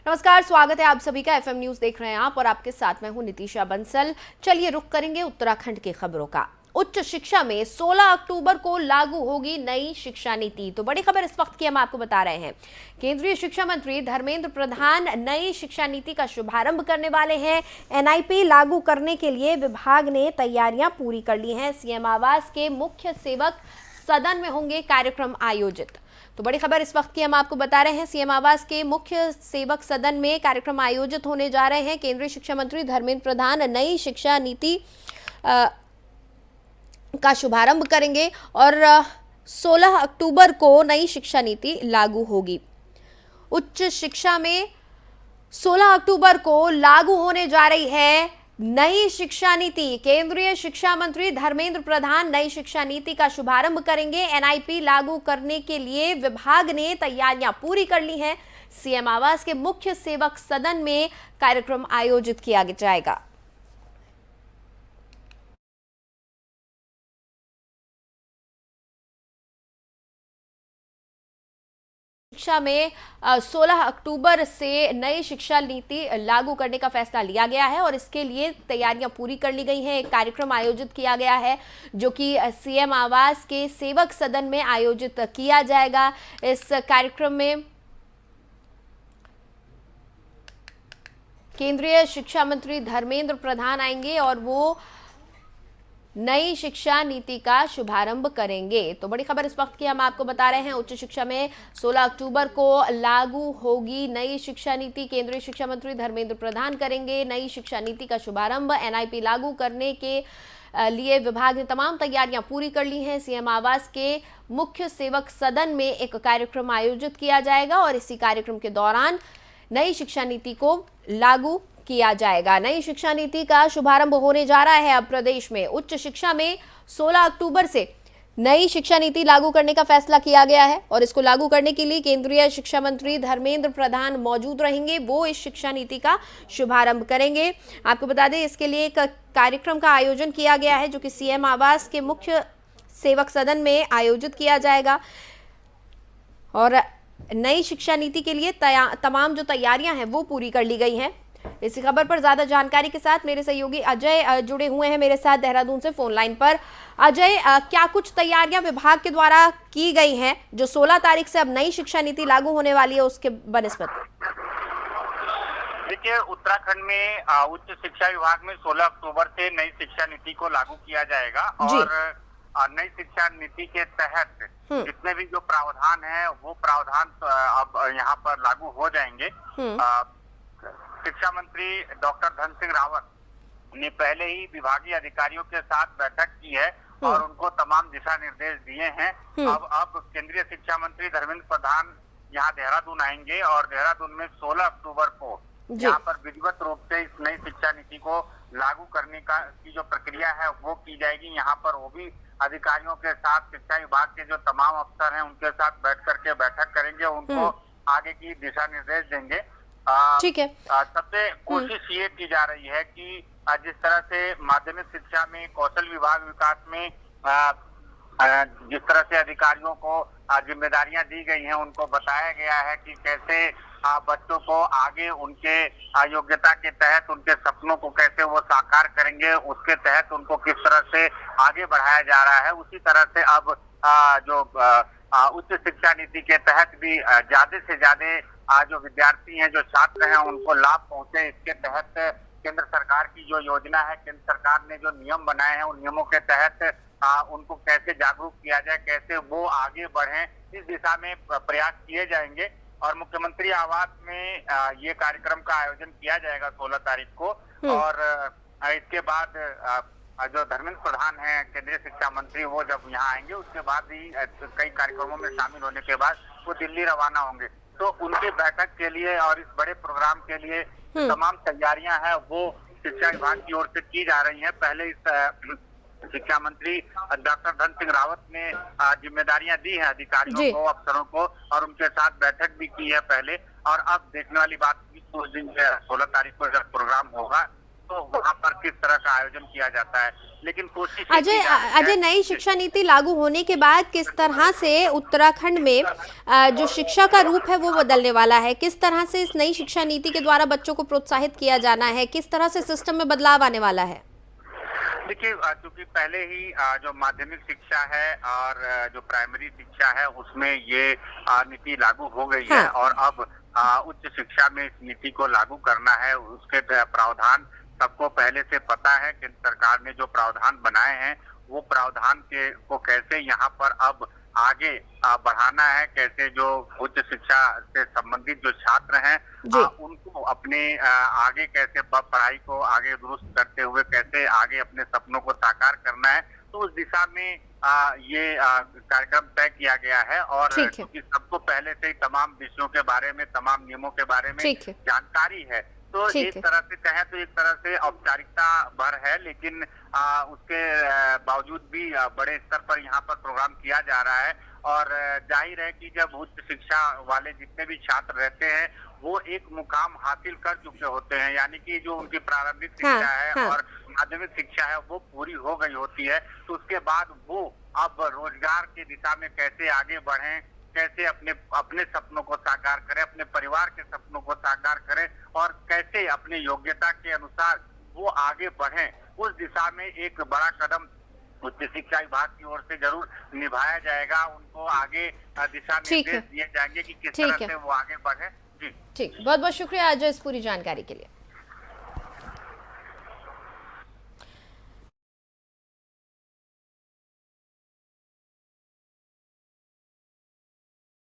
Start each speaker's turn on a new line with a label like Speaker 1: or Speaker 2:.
Speaker 1: नमस्कार, स्वागत है आप सभी का। एफएम न्यूज देख रहे हैं आप और आपके साथ मैं हूं नितिशा बंसल। चलिए रुख करेंगे उत्तराखंड की खबरों का। उच्च शिक्षा में 16 अक्टूबर को लागू होगी नई शिक्षा नीति। तो बड़ी खबर इस वक्त की हम आपको बता रहे हैं। केंद्रीय शिक्षा मंत्री धर्मेंद्र प्रधान नई शिक्षा नीति का शुभारंभ करने वाले हैं। एनआईपी लागू करने के लिए विभाग ने तैयारियां पूरी कर ली हैं। सीएम आवास के मुख्य सेवक सदन में होंगे कार्यक्रम आयोजित। तो बड़ी खबर इस वक्त की हम आपको बता रहे हैं। सीएम आवास के मुख्य सेवक सदन में कार्यक्रम आयोजित होने जा रहे हैं। केंद्रीय शिक्षा मंत्री धर्मेंद्र प्रधान नई शिक्षा नीति का शुभारंभ करेंगे और 16 अक्टूबर को नई शिक्षा नीति लागू होगी। उच्च शिक्षा में 16 अक्टूबर को लागू होने जा रही है नई शिक्षा नीति। केंद्रीय शिक्षा मंत्री धर्मेंद्र प्रधान नई शिक्षा नीति का शुभारंभ करेंगे। एनआईपी लागू करने के लिए विभाग ने तैयारियां पूरी कर ली हैं। सीएम आवास के मुख्य सेवक सदन में कार्यक्रम आयोजित किया जाएगा। शिक्षा में 16 अक्टूबर से नई शिक्षा नीति लागू करने का फैसला लिया गया है और इसके लिए तैयारियां पूरी कर ली गई हैं। एक कार्यक्रम आयोजित किया गया है जो कि सीएम आवास के सेवक सदन में आयोजित किया जाएगा। इस कार्यक्रम में केंद्रीय शिक्षा मंत्री धर्मेंद्र प्रधान आएंगे और वो नई शिक्षा नीति का शुभारंभ करेंगे। तो बड़ी खबर इस वक्त की हम आपको बता रहे हैं। उच्च शिक्षा में 16 अक्टूबर को लागू होगी नई शिक्षा नीति। केंद्रीय शिक्षा मंत्री धर्मेंद्र प्रधान करेंगे नई शिक्षा नीति का शुभारंभ। एनआईपी लागू करने के लिए विभाग ने तमाम तैयारियां पूरी कर ली हैं। सीएम आवास के मुख्य सेवक सदन में एक कार्यक्रम आयोजित किया जाएगा और इसी कार्यक्रम के दौरान नई शिक्षा नीति को लागू किया जाएगा। नई शिक्षा नीति का शुभारंभ होने जा रहा है। अब प्रदेश में उच्च शिक्षा में 16 अक्टूबर से नई शिक्षा नीति लागू करने का फैसला किया गया है और इसको लागू करने के लिए केंद्रीय शिक्षा मंत्री धर्मेंद्र प्रधान मौजूद रहेंगे। वो इस शिक्षा नीति का शुभारंभ करेंगे। आपको बता दें इसके लिए एक कार्यक्रम का आयोजन किया गया है जो कि सीएम आवास के मुख्य सेवक सदन में आयोजित किया जाएगा और नई शिक्षा नीति के लिए तमाम जो तैयारियां हैं वो पूरी कर ली गई हैं। इसी खबर पर ज्यादा जानकारी के साथ मेरे सहयोगी अजय जुड़े हुए हैं मेरे साथ देहरादून से फोन लाइन पर। अजय, क्या कुछ तैयारियां विभाग के द्वारा की गई हैं जो 16 तारीख से अब नई शिक्षा नीति लागू होने वाली है उसके बनिस्बत?
Speaker 2: देखिए, उत्तराखंड में उच्च शिक्षा विभाग में 16 अक्टूबर से नई शिक्षा नीति को लागू किया जाएगा और नई शिक्षा नीति के तहत जितने भी जो प्रावधान है वो प्रावधान अब यहाँ पर लागू हो जाएंगे। शिक्षा मंत्री डॉक्टर धन सिंह रावत ने पहले ही विभागीय अधिकारियों के साथ बैठक की है और उनको तमाम दिशा निर्देश दिए हैं। अब केंद्रीय शिक्षा मंत्री धर्मेंद्र प्रधान यहाँ देहरादून आएंगे और देहरादून में 16 अक्टूबर को यहाँ पर विधिवत रूप से इस नई शिक्षा नीति को लागू करने की जो प्रक्रिया है वो की जाएगी। यहाँ पर वो भी अधिकारियों के साथ शिक्षा विभाग के जो तमाम अफसर हैं उनके साथ बैठक करेंगे, उनको आगे की दिशा निर्देश देंगे।
Speaker 1: ठीक है।
Speaker 2: सबसे कोशिश ये की जा रही है कि जिस तरह से माध्यमिक शिक्षा में कौशल विभाग विकास में जिस तरह से अधिकारियों को जिम्मेदारियां दी गई हैं, उनको बताया गया है कि कैसे बच्चों को आगे उनके योग्यता के तहत उनके सपनों को कैसे वो साकार करेंगे, उसके तहत उनको किस तरह से आगे बढ़ाया जा रहा है। उसी तरह से अब जो उच्च शिक्षा नीति के तहत भी ज्यादा से ज्यादा जो विद्यार्थी हैं, जो छात्र हैं, उनको लाभ पहुंचे, इसके तहत केंद्र सरकार की जो योजना है, केंद्र सरकार ने जो नियम बनाए हैं उन नियमों के तहत उनको कैसे जागरूक किया जाए, कैसे वो आगे बढ़ें, इस दिशा में प्रयास किए जाएंगे। और मुख्यमंत्री आवास में ये कार्यक्रम का आयोजन किया जाएगा 16 तारीख को और इसके बाद जो धर्मेंद्र प्रधान हैं केंद्रीय शिक्षा मंत्री, वो जब यहाँ आएंगे उसके बाद ही कई कार्यक्रमों में शामिल होने के बाद वो दिल्ली रवाना होंगे। तो उनकी बैठक के लिए और इस बड़े प्रोग्राम के लिए तमाम तैयारियां हैं वो शिक्षा विभाग की ओर से की जा रही हैं। पहले इस शिक्षा मंत्री डॉक्टर धन सिंह रावत ने जिम्मेदारियां दी हैं अधिकारियों को, अफसरों को, और उनके साथ बैठक भी की है पहले। और अब देखने वाली बात उस दिन 16 तारीख को जब प्रोग्राम होगा तो वहाँ पर किस तरह का आयोजन किया जाता है। लेकिन कोशिश ये की जा रही है
Speaker 1: अजय, नई शिक्षा नीति लागू होने के बाद किस तरह से उत्तराखंड में जो शिक्षा का रूप है वो बदलने वाला है? किस तरह से इस नई शिक्षा नीति के द्वारा बच्चों को प्रोत्साहित किया जाना है? किस तरह से सिस्टम में बदलाव आने वाला है?
Speaker 2: देखिए, चूंकि पहले ही जो माध्यमिक शिक्षा है और जो प्राइमरी शिक्षा है उसमें ये नीति लागू हो गई है।
Speaker 1: हाँ।
Speaker 2: और अब उच्च शिक्षा में इस नीति को लागू करना है। उसके प्रावधान सबको पहले से पता है। केंद्र सरकार ने जो प्रावधान बनाए हैं वो प्रावधान को कैसे यहाँ पर अब आगे बढ़ाना है, कैसे जो उच्च शिक्षा से संबंधित जो छात्र हैं उनको अपने आगे कैसे पढ़ाई को आगे दुरुस्त करते हुए कैसे आगे अपने सपनों को साकार करना है, तो उस दिशा में ये कार्यक्रम तय किया गया है। और क्योंकि सबको पहले से ही तमाम विषयों के बारे में, तमाम नियमों के बारे में जानकारी है, तो एक तरह से कहें तो एक तरह से औपचारिकता भर है। लेकिन उसके बावजूद भी बड़े स्तर पर यहाँ पर प्रोग्राम किया जा रहा है। और जाहिर है कि जब उच्च शिक्षा वाले जितने भी छात्र रहते हैं वो एक मुकाम हासिल कर चुके होते हैं, यानी कि जो उनकी प्रारंभिक शिक्षा है और माध्यमिक शिक्षा है वो पूरी हो गई होती है, तो उसके बाद वो अब रोजगार की दिशा में कैसे आगे बढ़ें, कैसे अपने सपनों को साकार करें, अपने परिवार के सपनों को साकार करें और कैसे अपनी योग्यता के अनुसार वो आगे बढ़ें, उस दिशा में एक बड़ा कदम उच्च शिक्षा विभाग की ओर से जरूर निभाया जाएगा। उनको आगे दिशा निर्देश दिए जाएंगे कि किस तरह से वो आगे बढ़े। जी
Speaker 1: ठीक, बहुत बहुत शुक्रिया अजय इस पूरी जानकारी के लिए।